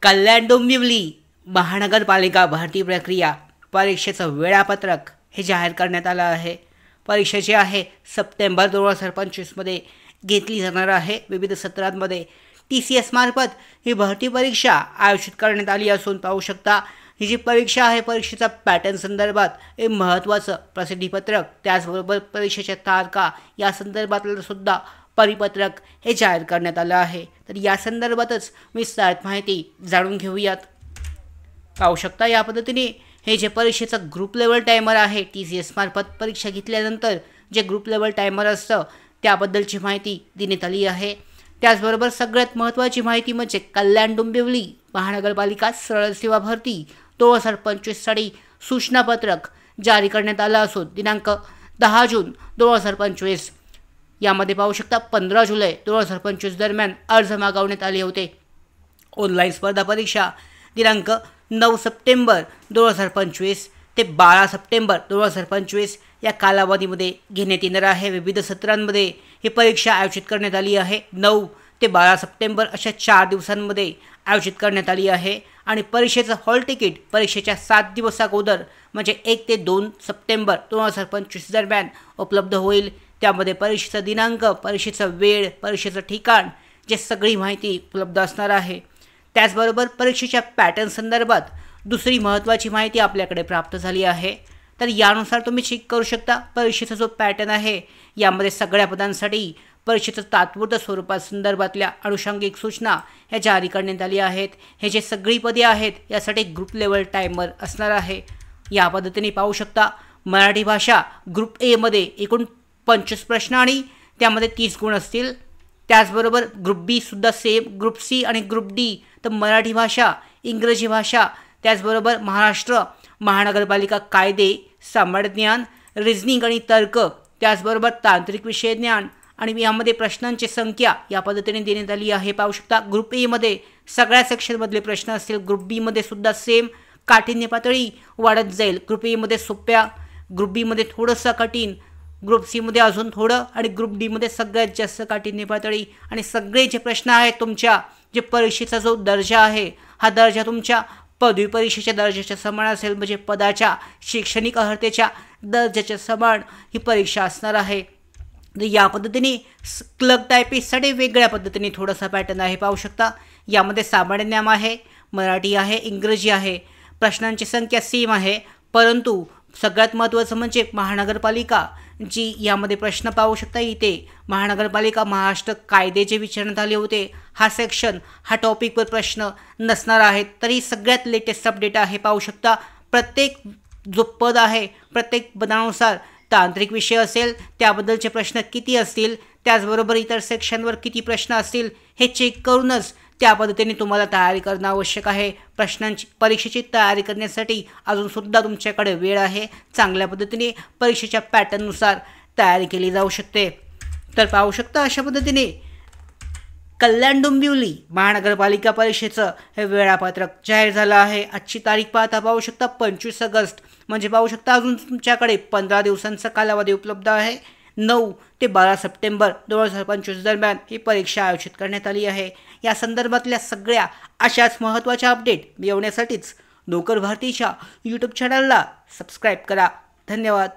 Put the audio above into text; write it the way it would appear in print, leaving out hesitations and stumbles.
कल्याण डोंबिवली महानगरपालिका भरती प्रक्रिया परीक्षेचं वेळापत्रक हे जाहीर करण्यात आलं आहे। परीक्षा जी आहे सप्टेंबर 2025 मध्ये घेतली जाणार आहे। विविध सत्रांमध्ये TCS मार्फत ही भरती परीक्षा आयोजित करण्यात आली असून पाहू शकता ही जी परीक्षा आहे परीक्षेचा पॅटर्न संदर्भात हे महत्त्वाचं प्रसिद्धीपत्रक त्याचबरोबर परीक्षेच्या तारखा या संदर्भातलं सुद्धा परिपत्रक हे जाहीर करण्यात आलं आहे। तर या संदर्भातच विस्तारित माहिती जाणून घेऊयात। पाहू शकता या पद्धतीने हे जे परीक्षेचं ग्रुप लेवल टायमर आहे TCS मार्फत परीक्षा घेतल्यानंतर जे ग्रुप लेवल टायमर असतं त्याबद्दलची माहिती देण्यात आली आहे। त्याचबरोबर सगळ्यात महत्त्वाची माहिती म्हणजे कल्याण डोंबिवली महानगरपालिका सरळ सेवा भरती 2025 साठी सूचनापत्रक जारी करण्यात आलं असून दिनांक 10 जून 2025 यामध्ये पाहू शकता 15 जुलै 2025 दरम्यान अर्ज मागवण्यात आले होते। ऑनलाईन स्पर्धा परीक्षा दिनांक 9 सप्टेंबर 2025 ते 12 सप्टेंबर 2025 या कालावधीमध्ये घेण्यात येणार आहे। विविध सत्रांमध्ये ही परीक्षा आयोजित करण्यात आली आहे। 9 ते 12 सप्टेंबर अशा 4 दिवसांमध्ये आयोजित करण्यात आली आहे आणि परीक्षेचं हॉल तिकीट परीक्षेच्या 7 दिवस अगोदर म्हणजे 1 ते 2 सप्टेंबर 2025 दरम्यान उपलब्ध होईल। त्यामध्ये परीक्षेचा दिनांक, परीक्षेचा वेळ, परीक्षेचं ठिकाण जे सगळी माहिती उपलब्ध असणार आहे। त्याचबरोबर परीक्षेच्या पॅटर्न संदर्भात दुसरी महत्त्वाची माहिती आपल्याकडे प्राप्त झाली आहे। तर यानुसार तुम्ही चेक करू शकता परीक्षेचा जो पॅटर्न आहे यामध्ये सगळ्या पदांसाठी परीक्षेचं तात्पुरत्या स्वरूपात संदर्भातल्या अनुषंगिक सूचना ह्या जारी करण्यात आल्या आहेत। हे जे सगळी पदे आहेत यासाठी ग्रुप लेवल टायमर असणार आहे। या पद्धतीने पाहू शकता मराठी भाषा ग्रुप ए मध्ये एकूण 25 प्रश्न आणि त्यामध्ये 30 गुण असतील। त्याचबरोबर ग्रुप बी सुद्धा सेम, ग्रुप सी आणि ग्रुप डी तर मराठी भाषा, इंग्रजी भाषा, त्याचबरोबर महाराष्ट्र महानगरपालिका कायदे, सामान्य ज्ञान, रिझनिंग आणि तर्क, त्याचबरोबर तांत्रिक विषय ज्ञान आणि यामध्ये प्रश्नांची संख्या या पद्धतीने देण्यात आली आहे। पाहू शकता ग्रुप ए मध्ये सगळ्या सेक्शनमधले प्रश्न असतील। ग्रुप बी मध्ये सुद्धा सेम काठिण्य पातळी वाढत जाईल। ग्रुप ए मध्ये सोप्या, ग्रुप बी मध्ये थोडंसं कठीण, ग्रुप सी मध्ये अजून थोडं आणि ग्रुप डी मध्ये सगळ्यात जास्त काठिण्य पातळी आणि सगळे जे प्रश्न आहेत तुमच्या जे परीक्षेचा जो दर्जा आहे हा दर्जा तुमच्या पदवी परीक्षेच्या दर्जाच्या समान असेल म्हणजे पदाच्या शैक्षणिक अर्हतेच्या दर्जाच्या समान ही परीक्षा असणार आहे। या पद्धतीने क्लर्क टायपिस्टसाठी वेगळ्या पद्धतीने थोडासा पॅटर्न आहे। पाहू शकता यामध्ये सामान्य ज्ञान आहे, मराठी आहे, इंग्रजी आहे, प्रश्नांची संख्या सेम आहे परंतु सगळ्यात महत्त्वाचं म्हणजे महानगरपालिका जी यामध्ये प्रश्न पाहू शकता इथे महानगरपालिका महाराष्ट्र कायदे जे विचारण्यात आले होते हा सेक्शन हा टॉपिकवर प्रश्न नसणार आहेत। तरी सगळ्यात लेटेस्ट अपडेट आहे। पाहू शकता प्रत्येक जो पद आहे प्रत्येक पदानुसार तांत्रिक विषय असेल त्याबद्दलचे प्रश्न किती असतील, त्याचबरोबर इतर सेक्शनवर किती प्रश्न असतील हे चेक करूनच त्या पद्धतीने तुम्हाला तयारी करणं आवश्यक आहे। प्रश्नांची परीक्षेची तयारी करण्यासाठी अजूनसुद्धा तुमच्याकडे वेळ आहे। चांगल्या पद्धतीने परीक्षेच्या पॅटर्ननुसार तयारी केली जाऊ शकते। तर पाहू शकता अशा पद्धतीने कल्याण डोंबिवली महानगरपालिका परीक्षेचं हे वेळापत्रक जाहीर झालं आहे। आजची तारीख पाहता पाहू शकता 25 ऑगस्ट म्हणजे पाहू शकता अजून तुमच्याकडे 15 दिवसांचा कालावधी उपलब्ध आहे। 9 ते 12 सप्टेंबर 2025 दरम्यान ही परीक्षा आयोजित करण्यात आली आहे। या संदर्भातल्या सगळ्या अशाच महत्त्वाच्या अपडेट मिळवण्यासाठीच नोकर भारतीच्या YouTube चॅनलला सबस्क्राईब करा। धन्यवाद।